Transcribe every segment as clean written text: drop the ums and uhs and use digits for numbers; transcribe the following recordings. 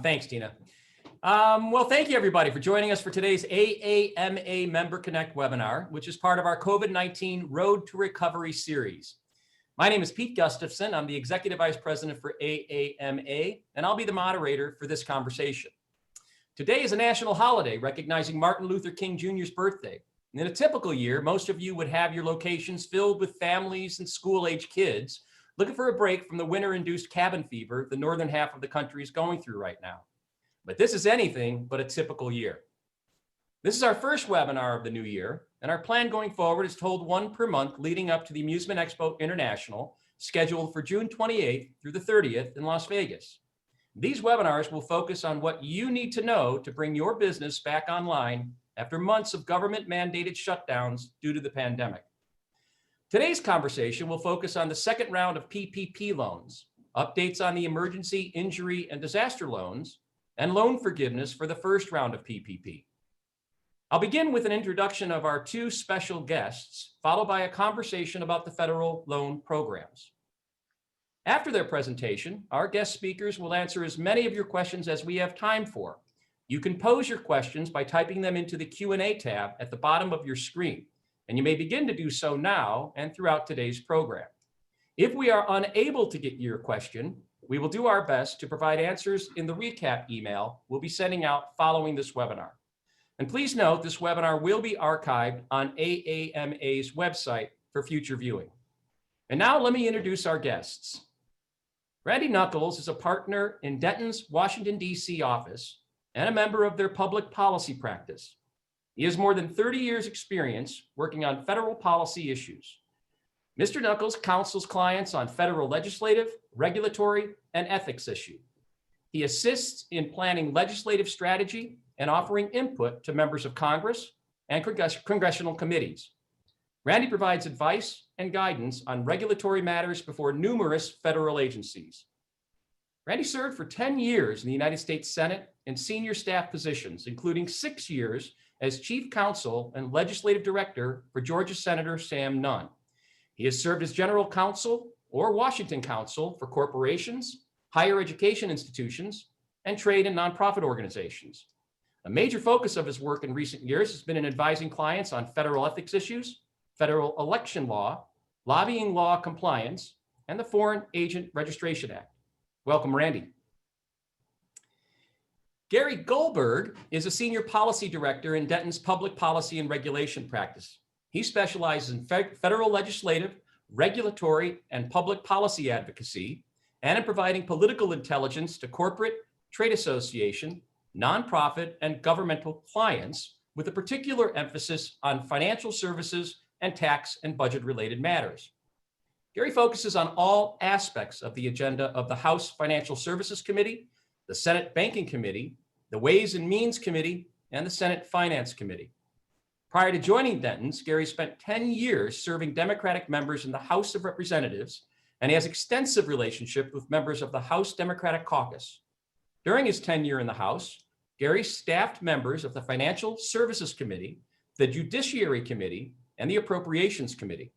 Thanks, Tina. Well, thank you everybody for joining us for today's AAMA Member Connect webinar, which is part of our COVID-19 Road to Recovery series. My name is Pete Gustafson. I'm the Executive Vice President for AAMA, and I'll be the moderator for this conversation. Today is a national holiday recognizing Martin Luther King Jr.'s birthday. In a typical year, most of you would have your locations filled with families and school-age kids looking for a break from the winter-induced cabin fever the northern half of the country is going through right now. But this is anything but a typical year. This is our first webinar of the new year, and our plan going forward is to hold one per month leading up to the Amusement Expo International, scheduled for June 28th through the 30th in Las Vegas. These webinars will focus on what you need to know to bring your business back online after months of government-mandated shutdowns due to the pandemic. Today's conversation will focus on the second round of PPP loans, updates on the emergency, injury, and disaster loans, and loan forgiveness for the first round of PPP. I'll begin with an introduction of our two special guests, followed by a conversation about the federal loan programs. After their presentation, our guest speakers will answer as many of your questions as we have time for. You can pose your questions by typing them into the Q&A tab at the bottom of your screen, and you may begin to do so now and throughout today's program. If we are unable to get your question, we will do our best to provide answers in the recap email we'll be sending out following this webinar. And please note, this webinar will be archived on AAMA's website for future viewing. And now let me introduce our guests. Randy Nuckolls is a partner in Dentons Washington, D.C. office and a member of their public policy practice. He has more than 30 years experience working on federal policy issues. Mr. Nuckolls counsels clients on federal legislative, regulatory, and ethics issues. He assists in planning legislative strategy and offering input to members of Congress and congressional committees. Randy provides advice and guidance on regulatory matters before numerous federal agencies. Randy served for 10 years in the United States Senate in senior staff positions, including 6 years as chief counsel and legislative director for Georgia Senator Sam Nunn. He has served as general counsel or Washington counsel for corporations, higher education institutions, and trade and nonprofit organizations. A major focus of his work in recent years has been in advising clients on federal ethics issues, federal election law, lobbying law compliance, and the Foreign Agent Registration Act. Welcome, Randy. Gary Goldberg is a senior policy director in Denton's public policy and regulation practice. He specializes in federal legislative, regulatory, and public policy advocacy, and in providing political intelligence to corporate, trade association, nonprofit, and governmental clients, with a particular emphasis on financial services and tax and budget-related matters. Gary focuses on all aspects of the agenda of the House Financial Services Committee, the Senate Banking Committee, the Ways and Means Committee, and the Senate Finance Committee. Prior to joining Dentons, Gary spent 10 years serving Democratic members in the House of Representatives, and he has extensive relationship with members of the House Democratic Caucus. During his tenure in the House, Gary staffed members of the Financial Services Committee, the Judiciary Committee, and the Appropriations Committee.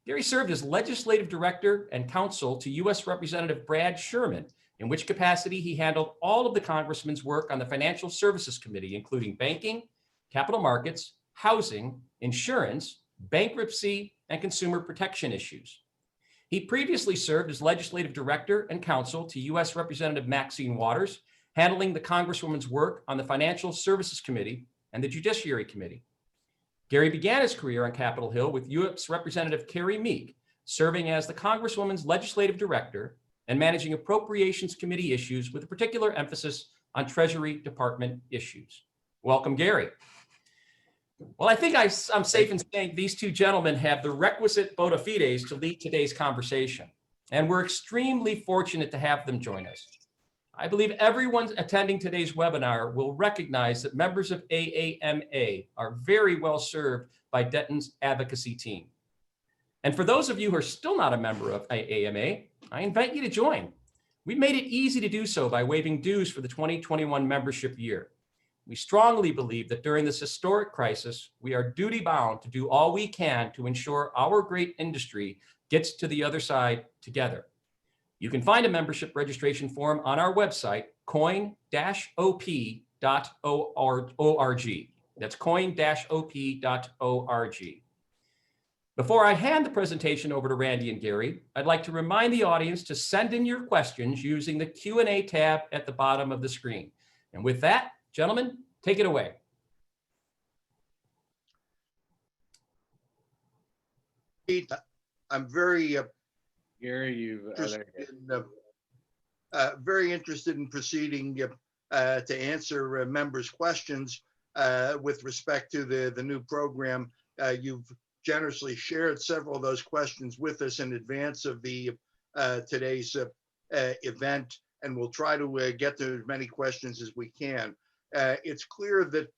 Gary served as legislative director and counsel to U.S. Representative Brad Sherman, in which capacity he handled all of the congressman's work on the Financial Services Committee, including banking, capital markets, housing, insurance, bankruptcy, and consumer protection issues. He previously served as legislative director and counsel to U.S. Representative Maxine Waters, handling the Congresswoman's work on the Financial Services Committee and the Judiciary Committee. Gary began his career on Capitol Hill with U.S. Representative Carrie Meek, serving as the Congresswoman's legislative director and managing Appropriations Committee issues with a particular emphasis on Treasury Department issues. Welcome, Gary. Well, I think I'm safe in saying these two gentlemen have the requisite bona fides to lead today's conversation, and we're extremely fortunate to have them join us. I believe everyone attending today's webinar will recognize that members of AAMA are very well served by Denton's advocacy team. And for those of you who are still not a member of AAMA, I invite you to join. We've made it easy to do so by waiving dues for the 2021 membership year. We strongly believe that during this historic crisis, we are duty-bound to do all we can to ensure our great industry gets to the other side together. You can find a membership registration form on our website coin-op.org. That's coin-op.org. Before I hand the presentation over to Randy and Gary, I'd like to remind the audience to send in your questions using the Q&A tab at the bottom of the screen. And with that, gentlemen, take it away. Pete, I'm very Gary, very interested in proceeding to answer members' questions with respect to the new program. You've generously shared several of those questions with us in advance of the today's event, and we'll try to get to as many questions as we can. It's clear that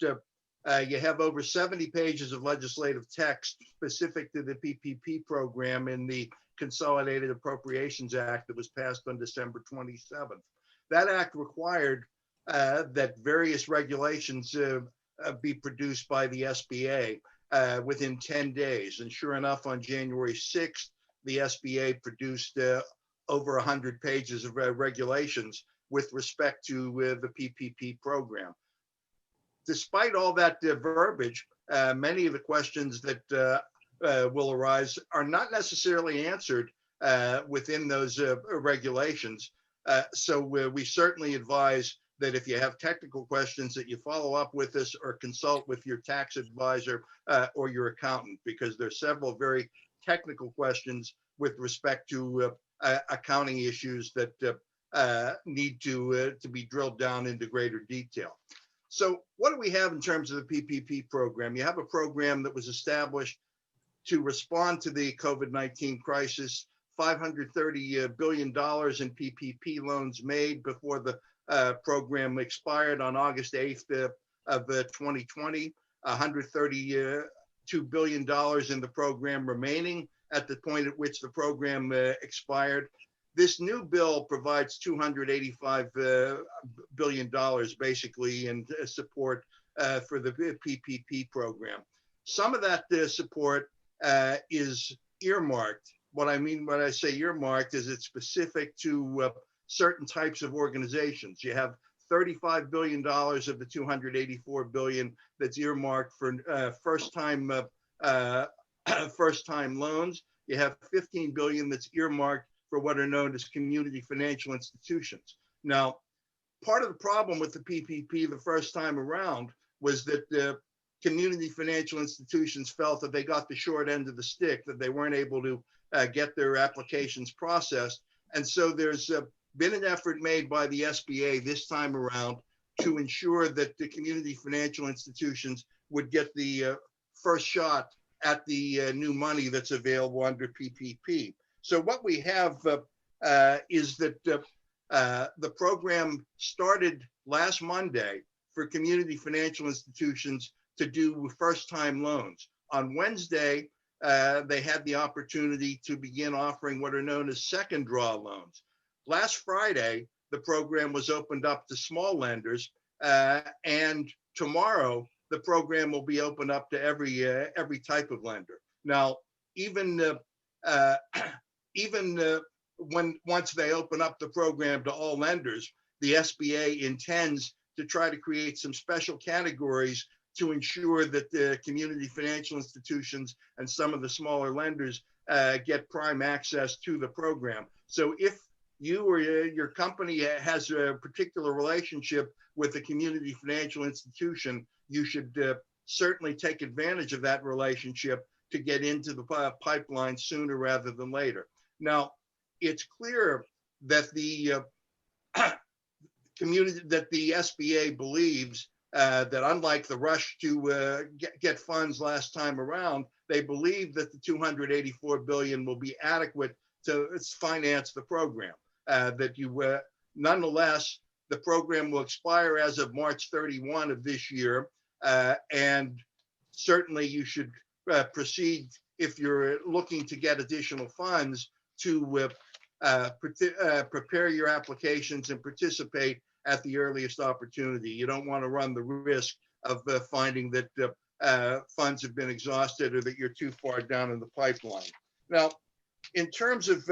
you have over 70 pages of legislative text specific to the PPP program in the Consolidated Appropriations Act that was passed on December 27th. That act required that various regulations be produced by the SBA within 10 days. And sure enough, on January 6th, the SBA produced over 100 pages of regulations with respect to the PPP program. Despite all that verbiage, many of the questions that will arise are not necessarily answered within those regulations. So we certainly advise that if you have technical questions that you follow up with us or consult with your tax advisor or your accountant, because there's several very technical questions with respect to accounting issues that need to be drilled down into greater detail. So what do we have in terms of the PPP program? You have a program that was established to respond to the COVID-19 crisis, $530 billion in PPP loans made before the program expired on August 8th of 2020, $132 billion in the program remaining at the point at which the program expired. This new bill provides $285 billion basically in support for the PPP program. Some of that support is earmarked. What I mean when I say earmarked is it's specific to certain types of organizations. You have $35 billion of the $284 billion that's earmarked for first-time loans. You have $15 billion that's earmarked for what are known as community financial institutions. Now, part of the problem with the PPP the first time around was that the community financial institutions felt that they got the short end of the stick, that they weren't able to get their applications processed. And so there's been an effort made by the SBA this time around to ensure that the community financial institutions would get the first shot at the new money that's available under PPP. So what we have is that the program started last Monday for community financial institutions to do first-time loans. On Wednesday, they had the opportunity to begin offering what are known as second draw loans. Last Friday, the program was opened up to small lenders, and tomorrow the program will be opened up to every type of lender. Now, even once they open up the program to all lenders, the SBA intends to try to create some special categories to ensure that the community financial institutions and some of the smaller lenders get prime access to the program. So if you or your company has a particular relationship with a community financial institution, you should certainly take advantage of that relationship to get into the pipeline sooner rather than later. Now, it's clear that the the SBA believes that unlike the rush to get funds last time around, they believe that the $284 billion will be adequate to finance the program. Nonetheless, the program will expire as of March 31 of this year, and certainly you should proceed if you're looking to get additional funds to prepare your applications and participate at the earliest opportunity. You don't want to run the risk of finding that funds have been exhausted or that you're too far down in the pipeline. Now, in terms of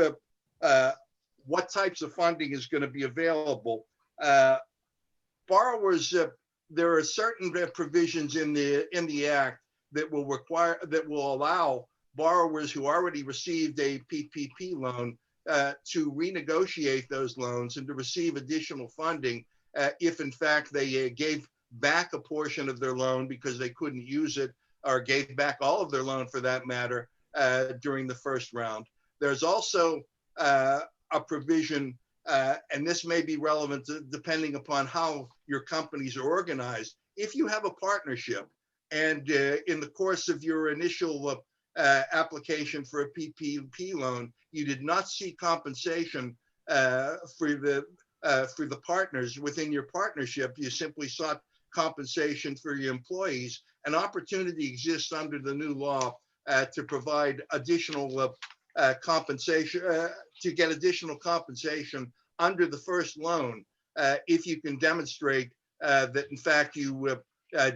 what types of funding is going to be available, Borrowers, there are certain provisions in the Act that will allow borrowers who already received a PPP loan to renegotiate those loans and to receive additional funding if in fact they gave back a portion of their loan because they couldn't use it, or gave back all of their loan for that matter during the first round. There's also a provision, and this may be relevant depending upon how your companies are organized. If you have a partnership and in the course of your initial application for a PPP loan, you did not seek compensation for the partners within your partnership, you simply sought compensation for your employees, an opportunity exists under the new law to provide additional compensation, to get additional compensation under the first loan if you can demonstrate that in fact you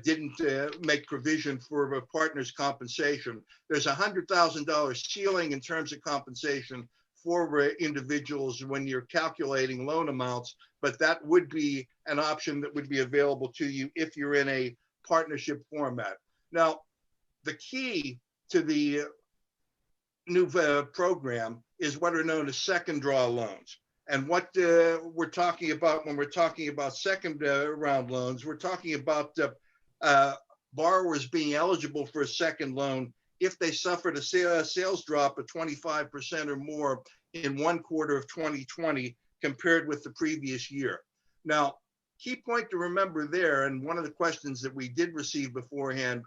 didn't make provision for a partner's compensation. There's a $100,000 ceiling in terms of compensation for individuals when you're calculating loan amounts, but that would be an option that would be available to you if you're in a partnership format. Now, the key to the new program is what are known as second draw loans. And what we're talking about when we're talking about second round loans, we're talking about borrowers being eligible for a second loan if they suffered a sales drop of 25% or more in one quarter of 2020 compared with the previous year. Now, key point to remember there, and one of the questions that we did receive beforehand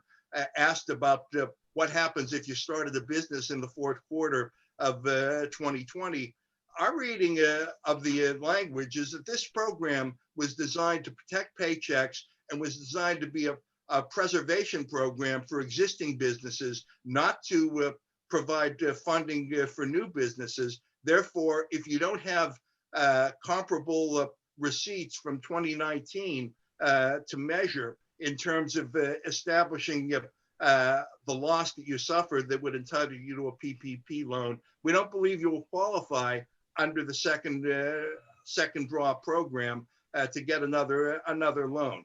asked about what happens if you started a business in the fourth quarter of 2020. Our reading of the language is that this program was designed to protect paychecks and was designed to be a preservation program for existing businesses, not to provide funding for new businesses. Therefore, if you don't have comparable receipts from 2019 to measure in terms of establishing the loss that you suffered that would entitle you to a PPP loan, we don't believe you will qualify under the second draw program to get another loan.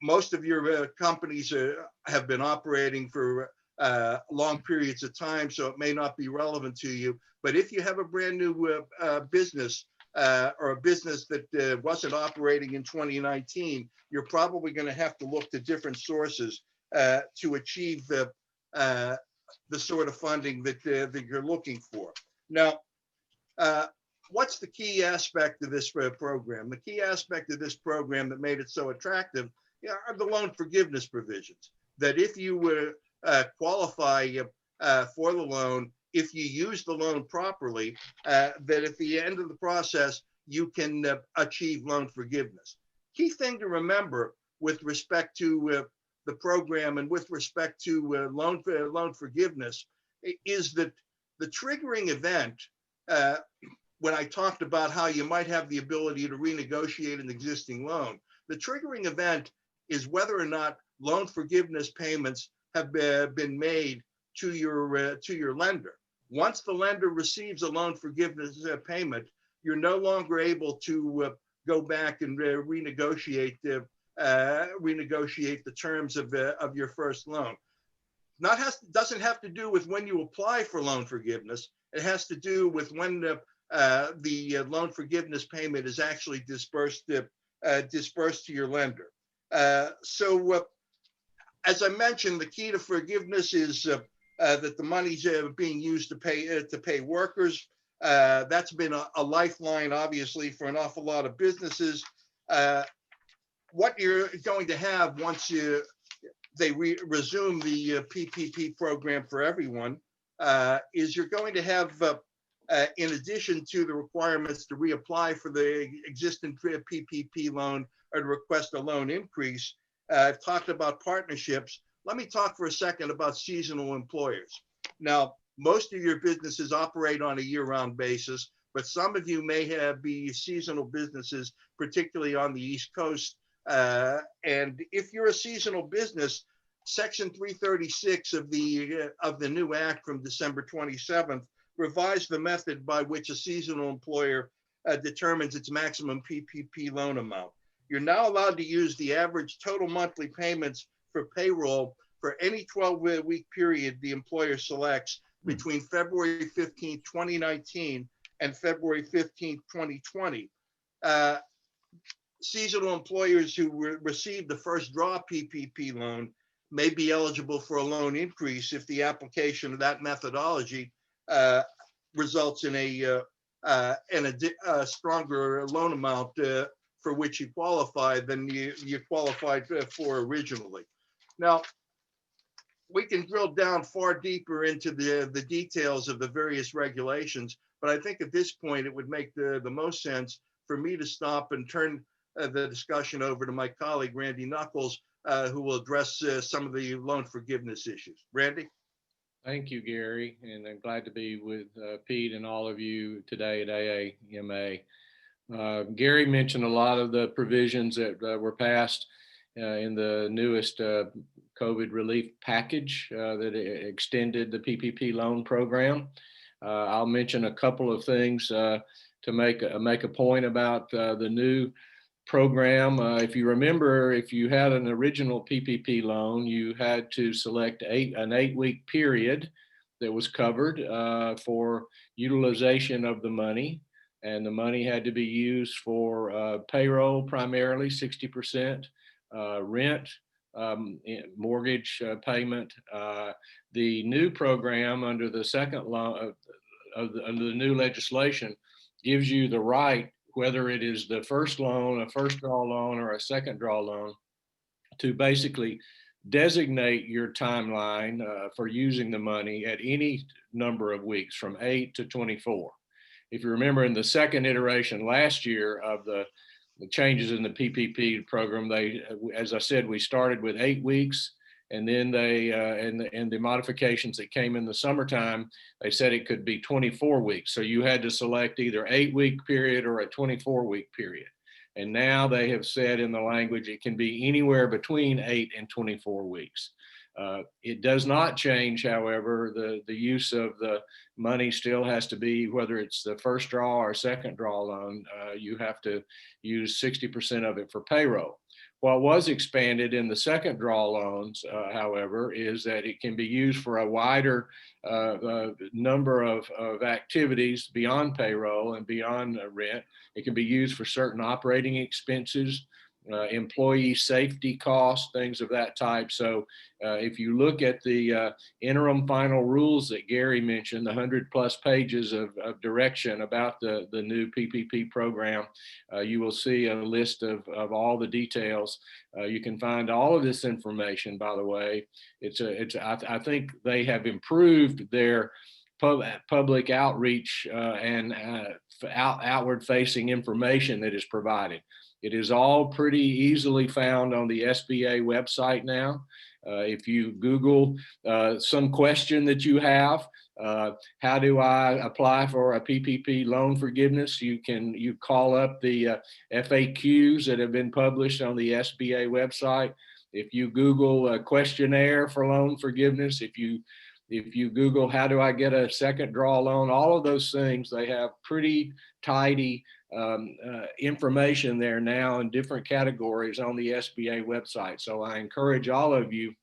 Most of your companies have been operating for long periods of time, so it may not be relevant to you. But if you have a brand new business or a business that wasn't operating in 2019, you're probably going to have to look to different sources to achieve the sort of funding that you're looking for. Now, what's the key aspect of this program? The key aspect of this program that made it so attractive are the loan forgiveness provisions. That if you qualify for the loan, if you use the loan properly, that at the end of the process, you can achieve loan forgiveness. Key thing to remember with respect to the program and with respect to loan forgiveness is that the triggering event, when I talked about how you might have the ability to renegotiate an existing loan, the triggering event is whether or not loan forgiveness payments have been made to your lender. Once the lender receives a loan forgiveness payment, you're no longer able to go back and renegotiate the terms of your first loan. Doesn't have to do with when you apply for loan forgiveness. It has to do with when the loan forgiveness payment is actually dispersed to your lender. So, as I mentioned, the key to forgiveness is that the money's being used to pay workers. That's been a lifeline, obviously, for an awful lot of businesses. What you're going to have once they resume the PPP program for everyone is you're going to have, in addition to the requirements to reapply for the existing PPP loan or to request a loan increase, I've talked about partnerships. Let me talk for a second about seasonal employers. Now, most of your businesses operate on a year-round basis, but some of you may be seasonal businesses, particularly on the East Coast. And if you're a seasonal business, Section 336 of the new act from December 27th revised the method by which a seasonal employer determines its maximum PPP loan amount. You're now allowed to use the average total monthly payments for payroll for any 12-week period the employer selects between February 15, 2019 and February 15, 2020. Seasonal employers who receive the first draw PPP loan may be eligible for a loan increase if the application of that methodology results in a stronger loan amount for which you qualify than you qualified for originally. Now, we can drill down far deeper into the details of the various regulations, but I think at this point it would make the most sense for me to stop and turn the discussion over to my colleague, Randy Nuckolls, who will address some of the loan forgiveness issues. Randy? Thank you, Gary, and I'm glad to be with Pete and all of you today at AAMA. Gary mentioned a lot of the provisions that were passed in the newest COVID relief package that extended the PPP loan program. I'll mention a couple of things to make a point about the new program. If you remember, if you had an original PPP loan, you had to select an 8-week period that was covered for utilization of the money. And the money had to be used for payroll primarily, 60%, rent, mortgage payment. The new program under the second law under the new legislation gives you the right, whether it is the first loan, a first draw loan, or a second draw loan, to basically designate your timeline for using the money at any number of weeks from 8 to 24. If you remember, in the second iteration last year of the changes in the PPP program, as I said, we started with 8 weeks, and then and the modifications that came in the summertime, they said it could be 24 weeks. So you had to select either 8-week period or a 24-week period. And now they have said in the language it can be anywhere between 8 and 24 weeks. It does not change, however, the use of the money still has to be, whether it's the first draw or second draw loan, you have to use 60% of it for payroll. What was expanded in the second draw loans, however, is that it can be used for a wider number of activities beyond payroll and beyond rent. It can be used for certain operating expenses, employee safety costs, things of that type. So if you look at the interim final rules that Gary mentioned, the 100+ pages of direction about the new PPP program, you will see a list of all the details. You can find all of this information, by the way. I think they have improved their public outreach and outward facing information that is provided. It is all pretty easily found on the SBA website now. If you Google some question that you have, how do I apply for a PPP loan forgiveness? You call up the FAQs that have been published on the SBA website. If you Google a questionnaire for loan forgiveness, if you Google how do I get a second draw loan, all of those things, they have pretty tidy information there now in different categories on the SBA website. So I encourage all of you,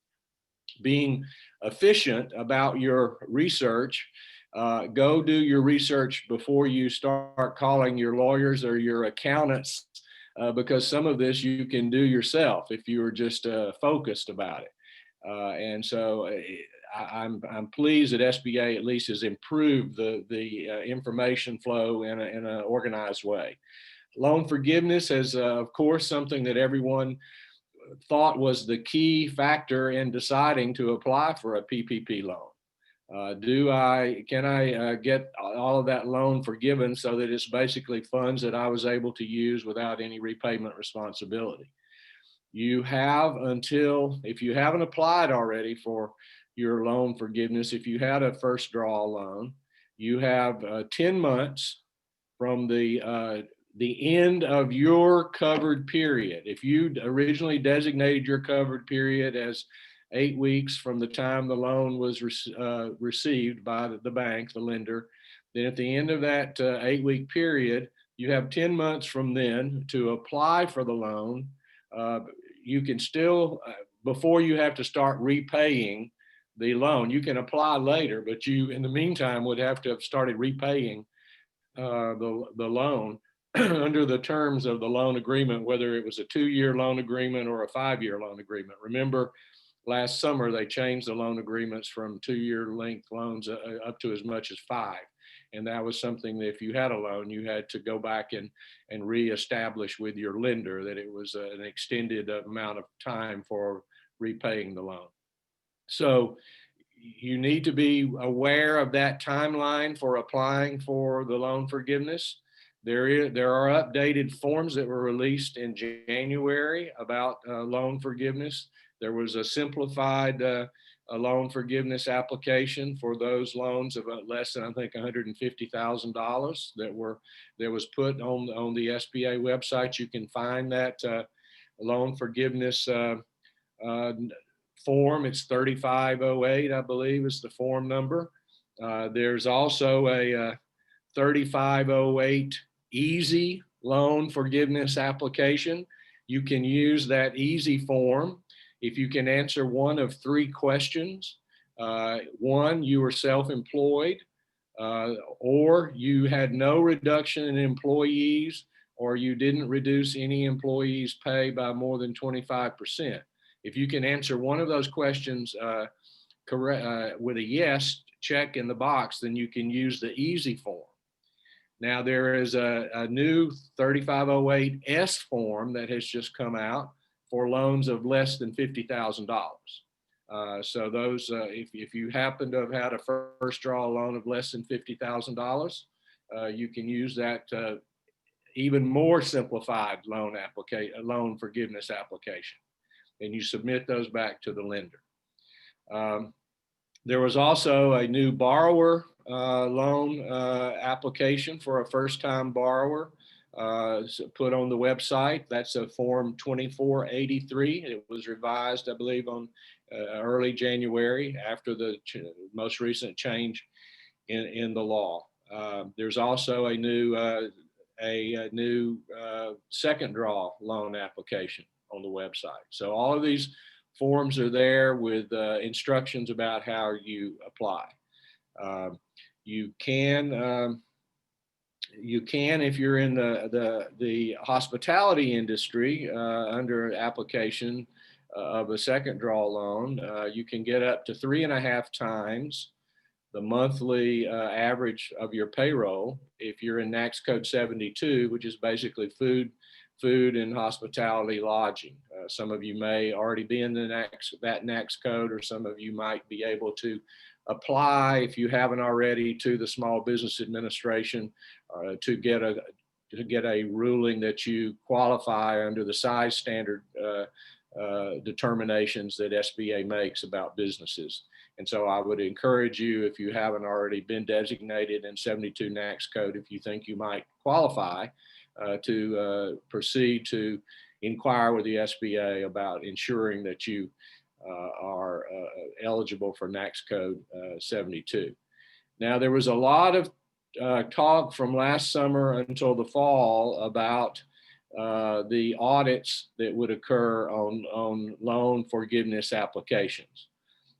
being efficient about your research, go do your research before you start calling your lawyers or your accountants, because some of this you can do yourself if you are just focused about it. And so I'm pleased that SBA at least has improved the information flow in an organized way. Loan forgiveness is, of course, something that everyone thought was the key factor in deciding to apply for a PPP loan. Can I get all of that loan forgiven so that it's basically funds that I was able to use without any repayment responsibility? You have until, if you haven't applied already for your loan forgiveness, if you had a first draw loan, you have 10 months from the end of your covered period. If you originally designated your covered period as 8 weeks from the time the loan was received by the bank, the lender, then at the end of that 8-week period, You have 10 months from then to apply for the loan. You can still, before you have to start repaying the loan, you can apply later, but you, in the meantime, would have to have started repaying the loan under the terms of the loan agreement, whether it was a 2-year loan agreement or a 5-year loan agreement. Remember, last summer, they changed the loan agreements from 2-year length loans up to as much as 5. And that was something that if you had a loan, you had to go back and reestablish with your lender that it was an extended amount of time for repaying the loan. So you need to be aware of that timeline for applying for the loan forgiveness. There are updated forms that were released in January about loan forgiveness. There was a simplified a loan forgiveness application for those loans of less than, I think, $150,000 that was put on the SBA website. You can find that loan forgiveness form. It's 3508, I believe, is the form number. There's also a 3508 easy loan forgiveness application. You can use that easy form if you can answer one of 3 questions. 1, you were self-employed, or you had no reduction in employees, or you didn't reduce any employees' pay by more than 25%. If you can answer one of those questions correct with a yes check in the box, then you can use the easy form. Now there is a new 3508S form that has just come out for loans of less than $50,000. So those, if you happen to have had a first draw loan of less than $50,000, you can use that even more simplified loan forgiveness application, and you submit those back to the lender. There was also a new borrower loan application for a first-time borrower put on the website. That's a form 2483. It was revised, I believe, on early January after the most recent change in the law. There's also a new second draw loan application on the website. So all of these forms are there with instructions about how you apply. You can, if you're in the hospitality industry, under application of a second draw loan, you can get up to 3.5 times the monthly average of your payroll if you're in NAICS code 72, which is basically food and hospitality lodging. Some of you may already be in that NAICS code, or some of you might be able to apply, if you haven't already, to the Small Business Administration to get a ruling that you qualify under the size standard determinations that SBA makes about businesses. And so I would encourage you, if you haven't already been designated in 72 NAICS code, if you think you might qualify, to proceed to inquire with the SBA about ensuring that you are eligible for NAICS code 72. Now, there was a lot of talk from last summer until the fall about the audits that would occur on loan forgiveness applications.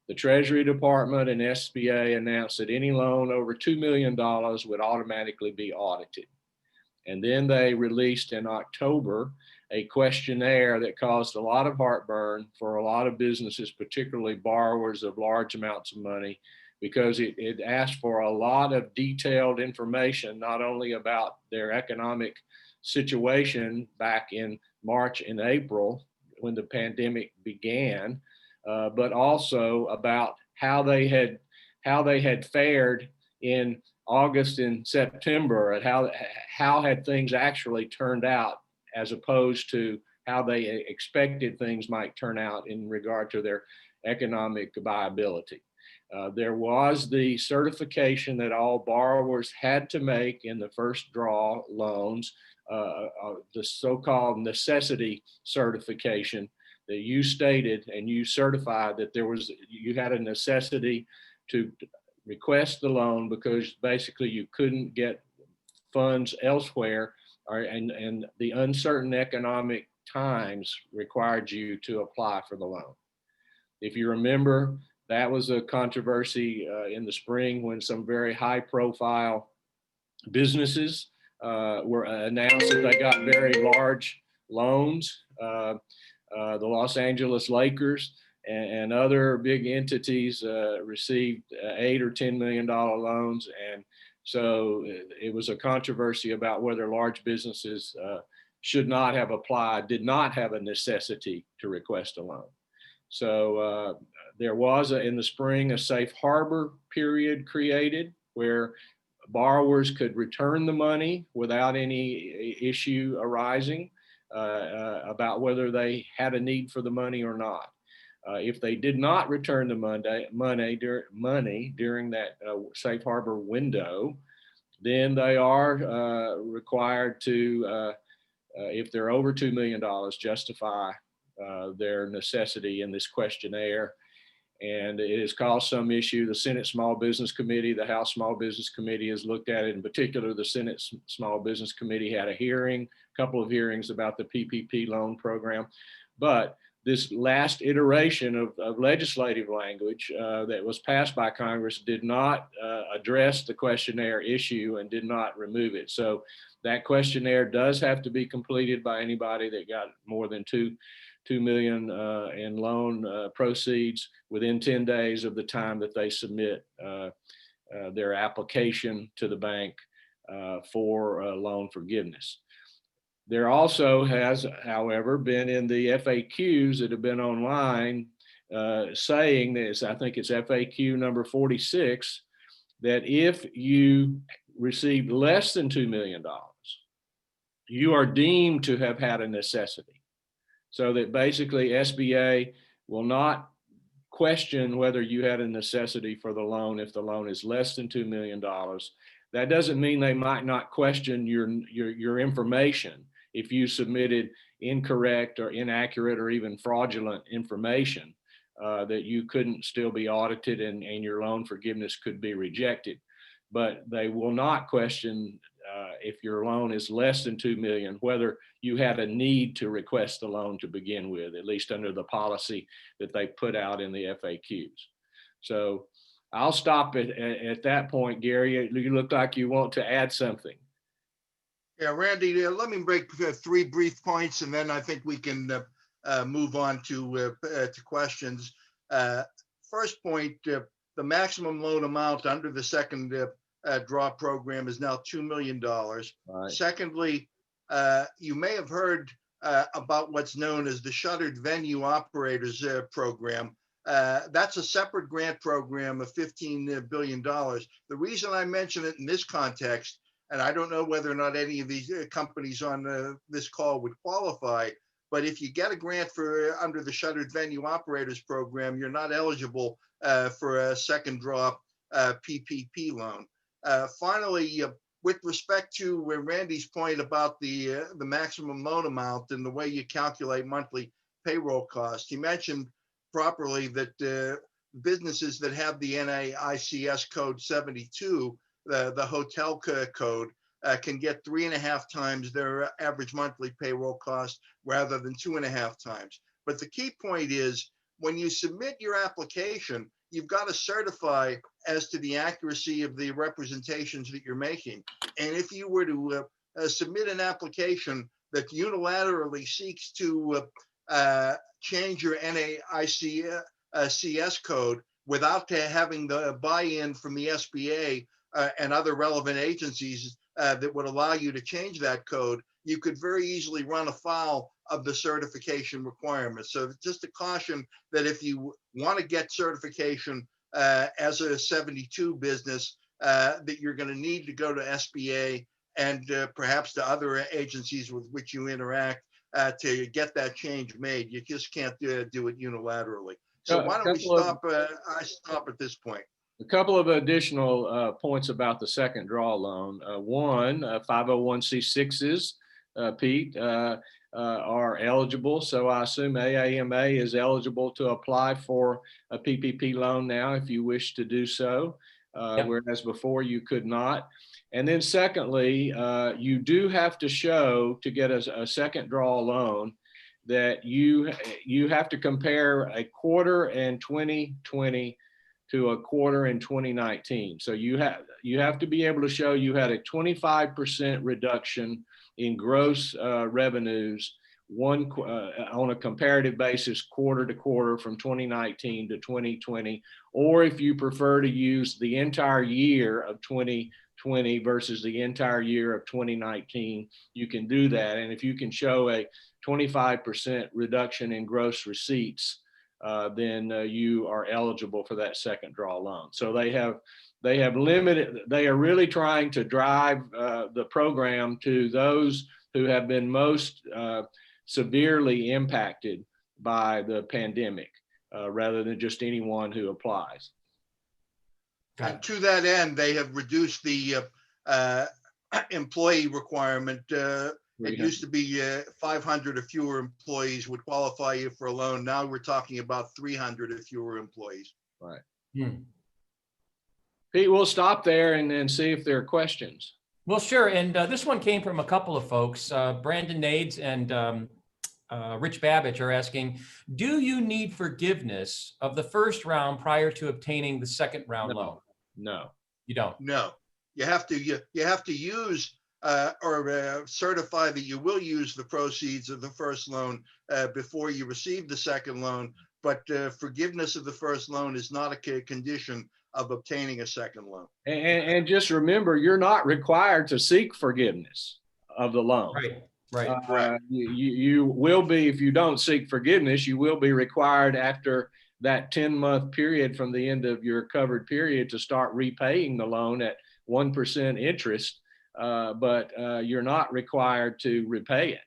The Treasury Department and SBA announced that any loan over $2 million would automatically be audited. And then they released in October a questionnaire that caused a lot of heartburn for a lot of businesses, particularly borrowers of large amounts of money, because it asked for a lot of detailed information, not only about their economic situation back in March and April when the pandemic began, but also about how they had fared in August and September, and how had things actually turned out as opposed to how they expected things might turn out in regard to their economic viability. There was the certification that all borrowers had to make in the first draw loans, the so-called necessity certification that you stated, and you certified that you had a necessity to request the loan because basically you couldn't get funds elsewhere and the uncertain economic times required you to apply for the loan. If you remember, that was a controversy in the spring when some very high profile businesses were announced that they got very large loans. The Los Angeles Lakers and other big entities received $8 or $10 million loans. And so it was a controversy about whether large businesses should not have applied, did not have a necessity to request a loan. So there was in the spring a safe harbor period created where borrowers could return the money without any issue arising about whether they had a need for the money or not. If they did not return the money during that safe harbor window, then they are required to, if they're over $2 million, justify their necessity in this questionnaire. And it has caused some issue. The Senate Small Business Committee, the House Small Business Committee has looked at it. In particular, the Senate Small Business Committee had a couple of hearings about the PPP loan program. But this last iteration of legislative language that was passed by Congress did not address the questionnaire issue and did not remove it. So that questionnaire does have to be completed by anybody that got more than $2 million in loan proceeds within 10 days of the time that they submit their application to the bank for loan forgiveness. There also has, however, been in the FAQs that have been online saying this, I think it's FAQ number 46, that if you received less than $2 million, you are deemed to have had a necessity. So that basically SBA will not question whether you had a necessity for the loan if the loan is less than $2 million. That doesn't mean they might not question your information if you submitted incorrect or inaccurate or even fraudulent information, that you couldn't still be audited and your loan forgiveness could be rejected. But they will not question if your loan is less than $2 million, whether you had a need to request the loan to begin with, at least under the policy that they put out in the FAQs. So I'll stop at that point, Gary. You look like you want to add something. Yeah, Randy, let me break 3 brief points, and then I think we can move on to questions. First point, the maximum loan amount under the second draw program is now $2 million. Right. Secondly, you may have heard about what's known as the Shuttered Venue Operators Program. That's a separate grant program of $15 billion. The reason I mention it in this context, and I don't know whether or not any of these companies on this call would qualify, but if you get a grant for under the Shuttered Venue Operators Program, you're not eligible for a second draw PPP loan. Finally, with respect to Randy's point about the maximum loan amount and the way you calculate monthly payroll costs, he mentioned properly that businesses that have the NAICS code 72, the hotel code, can get 3.5 times their average monthly payroll cost rather than 2.5 times. But the key point is when you submit your application, you've got to certify as to the accuracy of the representations that you're making. And if you were to submit an application that unilaterally seeks to change your NAICS code without having the buy-in from the SBA and other relevant agencies that would allow you to change that code, you could very easily run afoul of the certification requirements. So just a caution that if you want to get certification as a 72 business, that you're going to need to go to SBA and perhaps to other agencies with which you interact to get that change made. You just can't do it unilaterally. So why don't we stop? I stop at this point. A couple of additional points about the second draw loan. One, 501c6s, Pete, are eligible. So I assume AAMA is eligible to apply for a PPP loan now if you wish to do so, yep. Whereas before you could not. And then secondly, you do have to show to get a second draw loan that you have to compare a quarter in 2020 to a quarter in 2019. So you have to be able to show you had a 25% reduction in gross revenues on a comparative basis, quarter to quarter from 2019 to 2020, or if you prefer to use the entire year of 2020 versus the entire year of 2019, you can do that. And if you can show a 25% reduction in gross receipts, then you are eligible for that second draw loan. So they have limited, they are really trying to drive the program to those who have been most severely impacted by the pandemic, rather than just anyone who applies. And to that end, they have reduced the employee requirement. It used to be 500 or fewer employees would qualify you for a loan. Now we're talking about 300 or fewer employees. Right. Pete, we'll stop there and then see if there are questions. Well, sure. And this one came from a couple of folks. Brandon Nades and Rich Babbage are asking, do you need forgiveness of the first round prior to obtaining the second round loan? No. You don't? No. You have to use or certify that you will use the proceeds of the first loan before you receive the second loan. But forgiveness of the first loan is not a condition of obtaining a second loan. And just remember, you're not required to seek forgiveness of the loan. Right. You will be, if you don't seek forgiveness, you will be required after that 10-month period from the end of your covered period to start repaying the loan at 1% interest, but you're not required to repay it.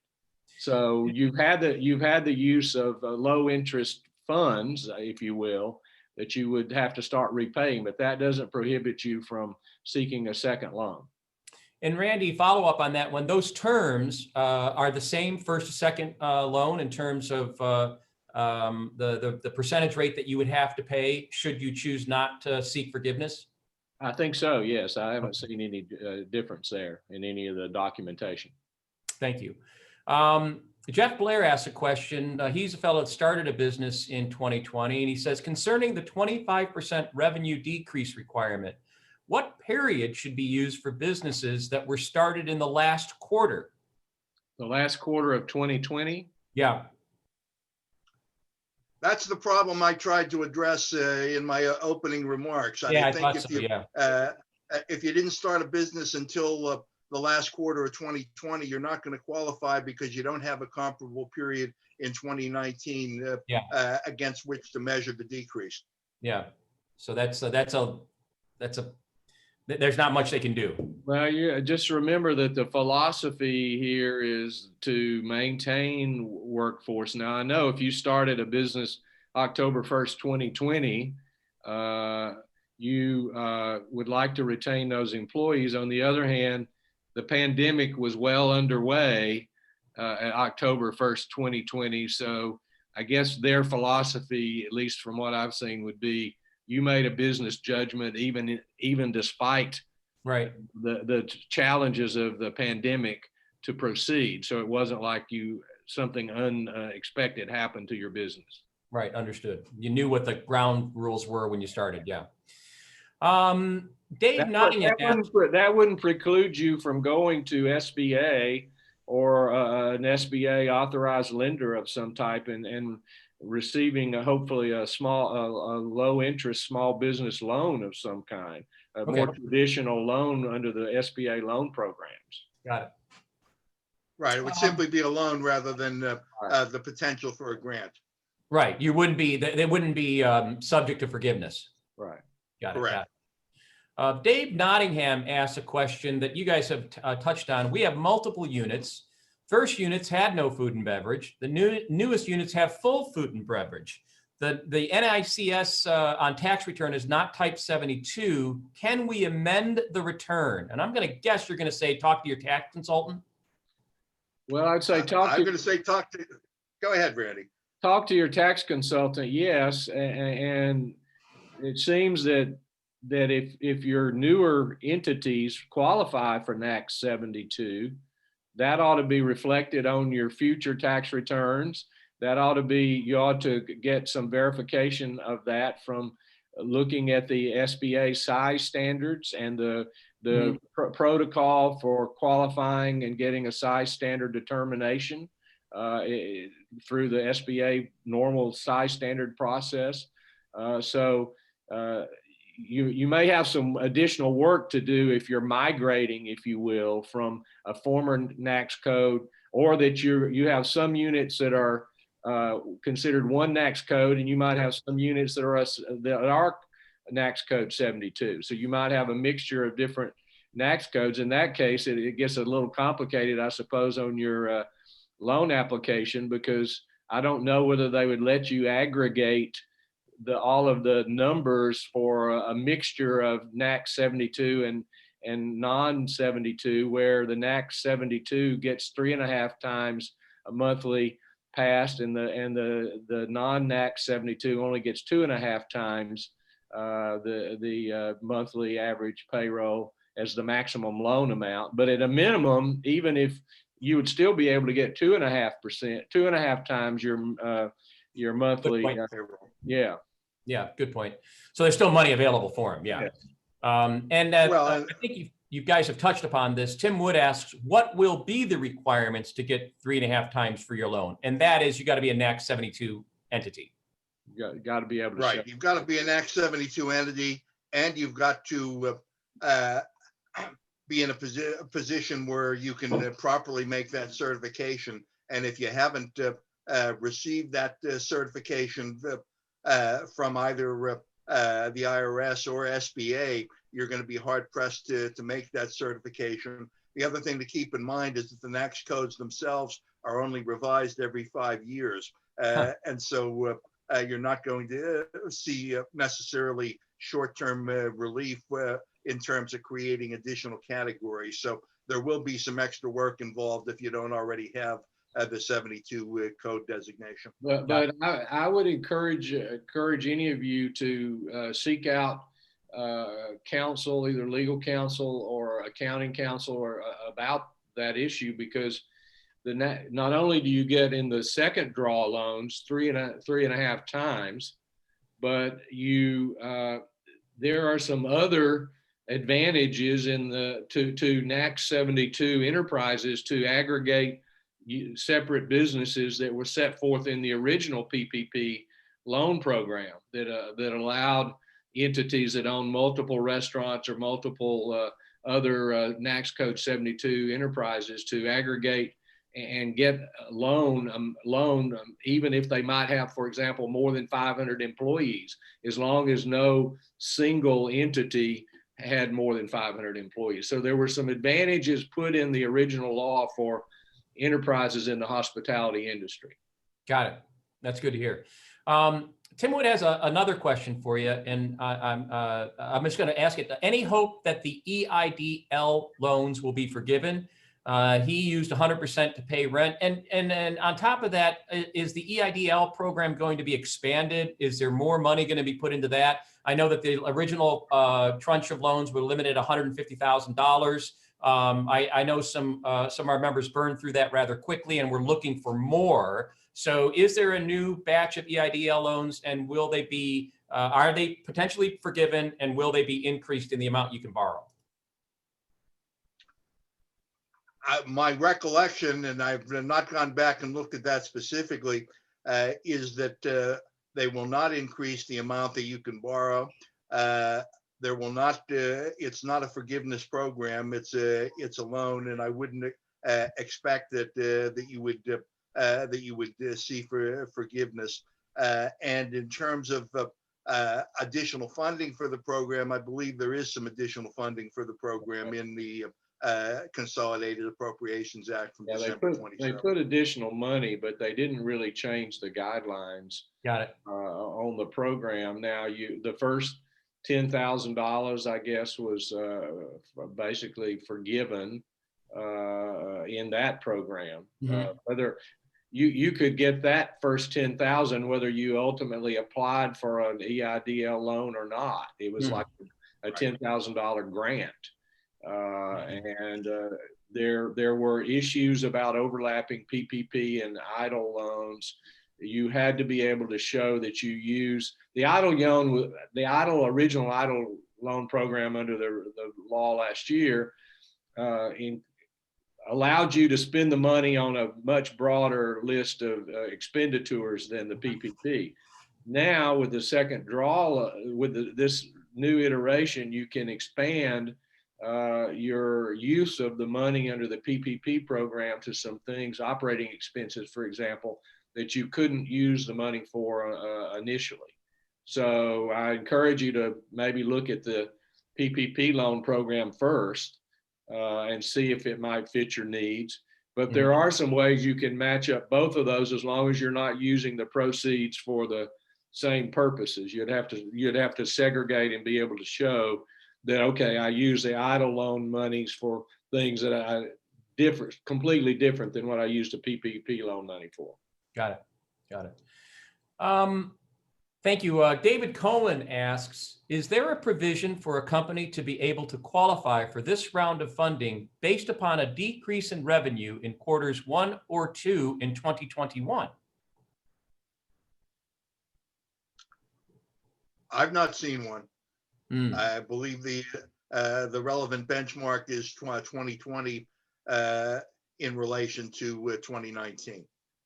So you've had the use of low interest funds, if you will, that you would have to start repaying, but that doesn't prohibit you from seeking a second loan. And Randy, follow up on that one. Those terms are the same first to second loan in terms of the percentage rate that you would have to pay should you choose not to seek forgiveness? I think so, yes. I haven't seen any difference there in any of the documentation. Thank you. Jeff Blair asked a question. He's a fellow that started a business in 2020, and he says, concerning the 25% revenue decrease requirement, what period should be used for businesses that were started in the last quarter? The last quarter of 2020? Yeah. That's the problem I tried to address in my opening remarks. Yeah, I think if you didn't start a business until the last quarter of 2020, you're not going to qualify because you don't have a comparable period in 2019 against which to measure the decrease. Yeah. So there's not much they can do. Well, yeah, just remember that the philosophy here is to maintain workforce. Now, I know if you started a business October 1st, 2020, you would like to retain those employees. On the other hand, the pandemic was well underway at October 1st, 2020. So I guess their philosophy, at least from what I've seen, would be you made a business judgment even despite the challenges of the pandemic to proceed. So it wasn't like something unexpected happened to your business. Right, understood. You knew what the ground rules were when you started, yeah. Dave Nottingham. That wouldn't preclude you from going to SBA or an SBA authorized lender of some type and receiving hopefully a low interest small business loan of some kind, a more traditional loan under the SBA loan programs. Got it. Right. It would simply be a loan rather than the potential for a grant. Right. You wouldn't be, they wouldn't be subject to forgiveness. Right. Got it. Correct. Got it. Dave Nottingham asked a question that you guys have touched on. We have multiple units. First units had no food and beverage. The newest units have full food and beverage. The NICS on tax return is not type 72. Can we amend the return? And I'm going to guess you're going to say, talk to your tax consultant. Well, I'd say go ahead, Randy. Talk to your tax consultant, yes. And it seems that that if your newer entities qualify for NAC 72, that ought to be reflected on your future tax returns. That ought to be, you ought to get some verification of that from looking at the SBA size standards and the protocol for qualifying and getting a size standard determination through the SBA normal size standard process. You may have some additional work to do if you're migrating, if you will, from a former NAAQS code, or that you have some units that are considered one NAAQS code, and you might have some units that are NAAQS code 72. So you might have a mixture of different NAAQS codes. In that case, it gets a little complicated, I suppose, on your loan application, because I don't know whether they would let you aggregate all of the numbers for a mixture of NAAQS 72 and non-72, where the NAAQS 72 gets 3.5 times a monthly passed, and the non-NAAQS 72 only gets 2.5 times the monthly average payroll as the maximum loan amount. But at a minimum, even if you would still be able to get 2.5 times your monthly payroll. Yeah. Yeah, good point. So there's still money available for him. Yeah. Yes. I think you guys have touched upon this. Tim Wood asks, what will be the requirements to get 3.5 times for your loan? And that is, you got to be a NAAQS 72 entity. You got to be able to show. You've got to be an NAAQS 72 entity, and you've got to be in a position where you can properly make that certification. And if you haven't received that certification from either the IRS or SBA, you're going to be hard pressed to make that certification. The other thing to keep in mind is that the NAAQS codes themselves are only revised every 5 years. And so you're not going to see necessarily short-term relief in terms of creating additional categories. So there will be some extra work involved if you don't already have the 72 code designation. But I would encourage any of you to seek out counsel, either legal counsel or accounting counsel, or about that issue, because not only do you get in the second draw loans 3.5 times, but there are some other advantages to NAAQS 72 enterprises to aggregate separate businesses that were set forth in the original PPP loan program that allowed entities that own multiple restaurants or multiple other NAAQS code 72 enterprises to aggregate and get a loan, even if they might have, for example, more than 500 employees, as long as no single entity had more than 500 employees. So there were some advantages put in the original law for enterprises in the hospitality industry. Got it. That's good to hear. Tim Wood has another question for you, and I'm just going to ask it. Any hope that the EIDL loans will be forgiven? He used 100% to pay rent. And on top of that, is the EIDL program going to be expanded? Is there more money going to be put into that? I know that the original tranche of loans were limited at $150,000. I know some of our members burned through that rather quickly, and we're looking for more. So is there a new batch of EIDL loans, and will they be, are they potentially forgiven, and will they be increased in the amount you can borrow? My recollection, and I've not gone back and looked at that specifically, is that they will not increase the amount that you can borrow. There will not. It's not a forgiveness program. It's a loan, and I wouldn't expect that you would see for forgiveness. And in terms of additional funding for the program, I believe there is some additional funding for the program in the Consolidated Appropriations Act from December 27. They put additional money, but they didn't really change the guidelines. Got it. On the program. Now, the first $10,000, I guess, was basically forgiven in that program. Mm-hmm. Whether you could get that first $10,000, whether you ultimately applied for an EIDL loan or not. It was like a a $10,000 grant. And there were issues about overlapping PPP and EIDL loans. You had to be able to show that you use the original EIDL loan program under the law last year allowed you to spend the money on a much broader list of expenditures than the PPP. Now with the second draw, with this new iteration, you can expand your use of the money under the PPP program to some things, operating expenses, for example, that you couldn't use the money for initially. So I encourage you to maybe look at the PPP loan program first and see if it might fit your needs. But there are some ways you can match up both of those as long as you're not using the proceeds for the same purposes. You'd have to segregate and be able to show that, okay, I use the EIDL loan monies for things that completely different than what I use the PPP loan money for. Got it. Thank you. David Cohen asks, is there a provision for a company to be able to qualify for this round of funding based upon a decrease in revenue in quarters 1 or 2 in 2021? I've not seen one. I believe the relevant benchmark is 2020 in relation to 2019.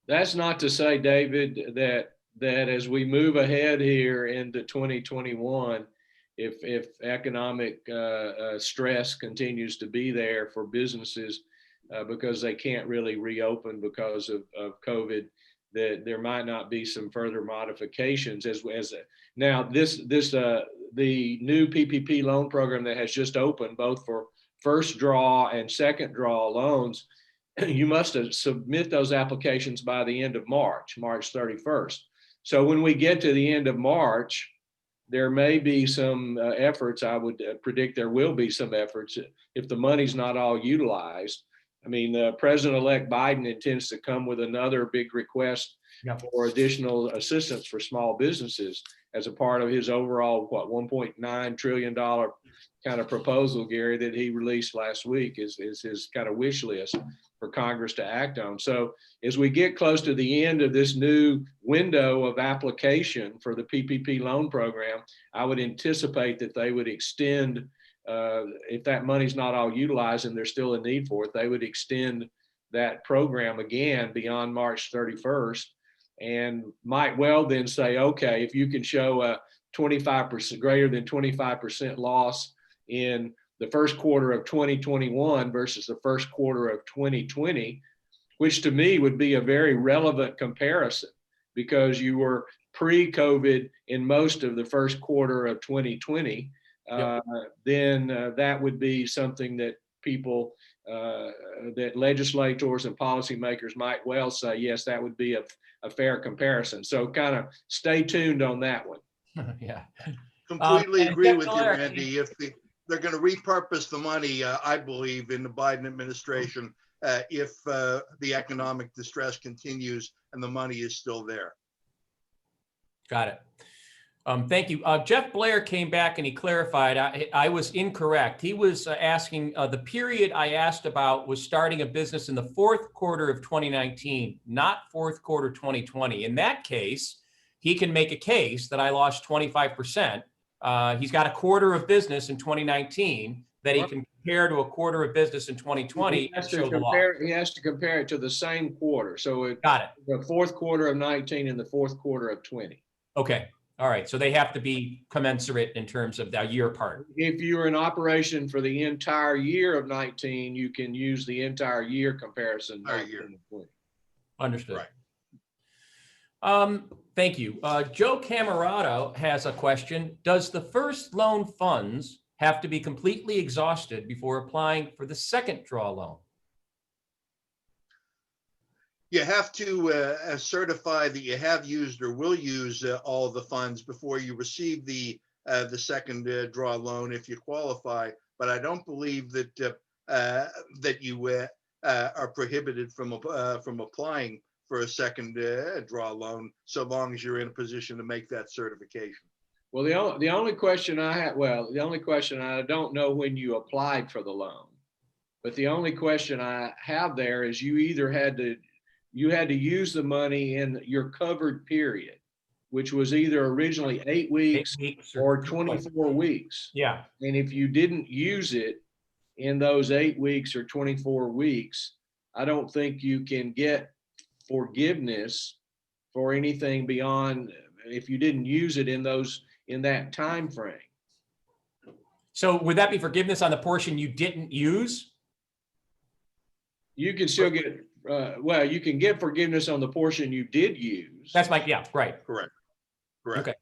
That's not to say, David, that as we move ahead here into 2021, if economic stress continues to be there for businesses because they can't really reopen because of COVID, that there might not be some further modifications now the new PPP loan program that has just opened, both for first draw and second draw loans, you must submit those applications by the end of March 31st. So when we get to the end of March, there may be some efforts. I would predict there will be some efforts if the money's not all utilized. I mean, President-elect Biden intends to come with another big request for additional assistance for small businesses as a part of his overall, $1.9 trillion kind of proposal, Gary, that he released last week is his kind of wish list for Congress to act on. So as we get close to the end of this new window of application for the PPP loan program, I would anticipate that they would extend, if that money's not all utilized and there's still a need for it, they would extend that program again beyond March 31st and might well then say, okay, if you can show a 25% greater than 25% loss in the first quarter of 2021 versus the first quarter of 2020, which to me would be a very relevant comparison because you were pre-COVID in most of the first quarter of 2020, then that would be something that people, that legislators and policymakers might well say, yes, that would be a fair comparison. So kind of stay tuned on that one. Yeah. Completely agree with you, Randy. If they're going to repurpose the money, I believe, in the Biden administration, if the economic distress continues and the money is still there. Got it. Thank you. Jeff Blair came back and he clarified, I was incorrect. He was asking, the period I asked about was starting a business in the fourth quarter of 2019, not fourth quarter 2020. In that case, he can make a case that I lost 25%. He's got a quarter of business in 2019 that he can compare to a quarter of business in 2020. He has to compare it to the same quarter. So got it. The fourth quarter of 19 and the fourth quarter of 20. Okay. All right. So they have to be commensurate in terms of the year part. If you're in operation for the entire year of 19, you can use the entire year comparison. Understood. Right. Thank you. Joe Camarado has a question. Does the first loan funds have to be completely exhausted before applying for the second draw loan? You have to certify that you have used or will use all of the funds before you receive the second draw loan if you qualify. But I don't believe that that you are prohibited from applying for a second draw loan so long as you're in a position to make that certification. Well, the only question I had, the only question, I don't know when you applied for the loan, but the only question I have there is you either had to use the money in your covered period, which was either originally 8 weeks, 8 weeks or 24 weeks. Yeah. And if you didn't use it in those 8 weeks or 24 weeks, I don't think you can get forgiveness for anything beyond if you didn't use it in that time frame. So would that be forgiveness on the portion you didn't use? You can still get, well, you can get forgiveness on the portion you did use. That's yeah, right. Correct. Okay.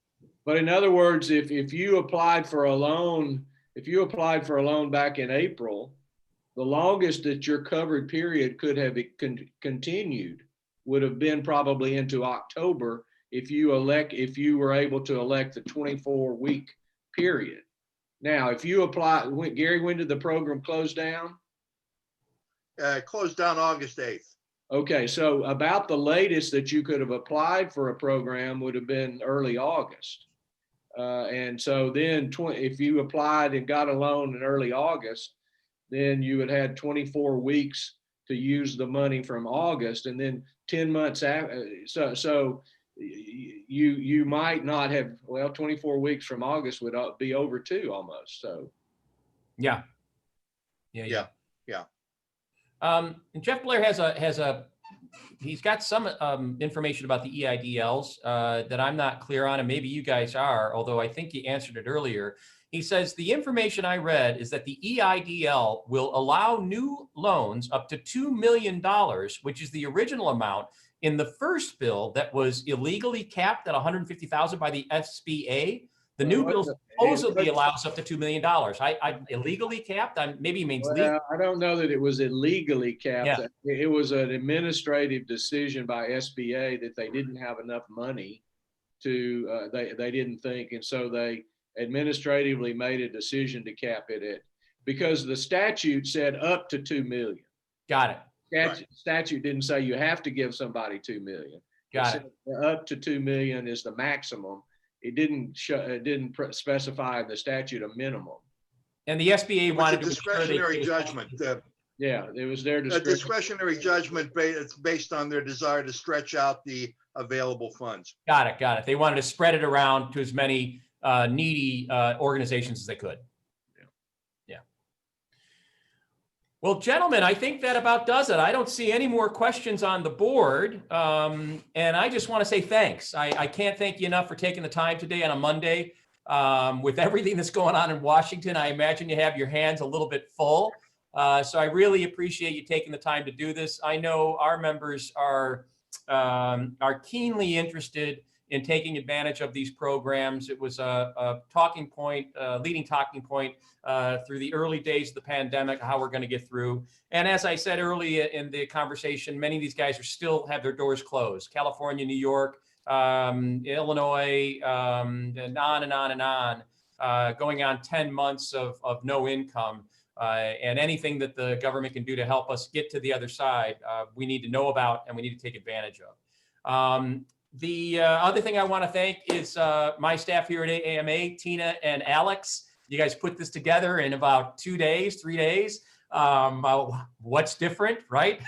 But in other words, if you applied for a loan, back in April, the longest that your covered period could have continued would have been probably into October if you were able to elect the 24-week period. Now, if you apply, Gary, when did the program close down? Closed down August 8th. Okay, so about the latest that you could have applied for a program would have been early August. And so then if you applied and got a loan in early August, then you would have had 24 weeks to use the money from August, and then 10 months after. So you might not have, 24 weeks from August would be over too almost. So. Yeah. And Jeff Blair he's got some information about the EIDLs that I'm not clear on, and maybe you guys are, although I think you answered it earlier. He says, the information I read is that the EIDL will allow new loans up to $2 million, which is the original amount in the first bill that was illegally capped at $150,000 by the SBA. The new bill supposedly allows up to $2 million. I illegally capped. Maybe it means legal. I don't know that it was illegally capped. Yeah. It was an administrative decision by SBA that they didn't have enough money to. They didn't think, and so they administratively made a decision to cap it at, because the statute said up to 2 million. Got it. Statute didn't say you have to give somebody 2 million. Got it. Up to 2 million is the maximum. It didn't specify in the statute a minimum. And the SBA wanted a discretionary judgment. Yeah, it was their discretionary. A discretionary judgment based on their desire to stretch out the available funds. Got it. They wanted to spread it around to as many needy organizations as they could. Yeah. Well, gentlemen, I think that about does it. I don't see any more questions on the board. And I just want to say thanks. I can't thank you enough for taking the time today on a Monday. With everything that's going on in Washington, I imagine you have your hands a little bit full. So I really appreciate you taking the time to do this. I know our members are keenly interested in taking advantage of these programs. It was a talking point, leading talking point through the early days of the pandemic, how we're going to get through. And as I said early in the conversation, many of these guys still have their doors closed. California, New York, Illinois, and on and on and on, going on 10 months of no income. And anything that the government can do to help us get to the other side, we need to know about and we need to take advantage of. The other thing I want to thank is my staff here at AAMA, Tina and Alex. You guys put this together in about 2 days, 3 days. What's different, right?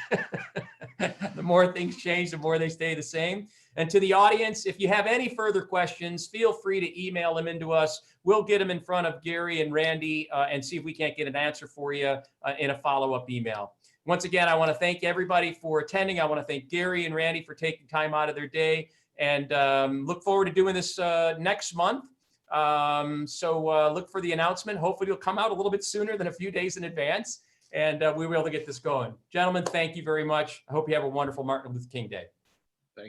The more things change, the more they stay the same. And to the audience, if you have any further questions, feel free to email them into us. We'll get them in front of Gary and Randy and see if we can't get an answer for you in a follow-up email. Once again, I want to thank everybody for attending. I want to thank Gary and Randy for taking time out of their day, and look forward to doing this next month. So look for the announcement. Hopefully it'll come out a little bit sooner than a few days in advance, and we will be able to get this going. Gentlemen, thank you very much. I hope you have a wonderful Martin Luther King Day.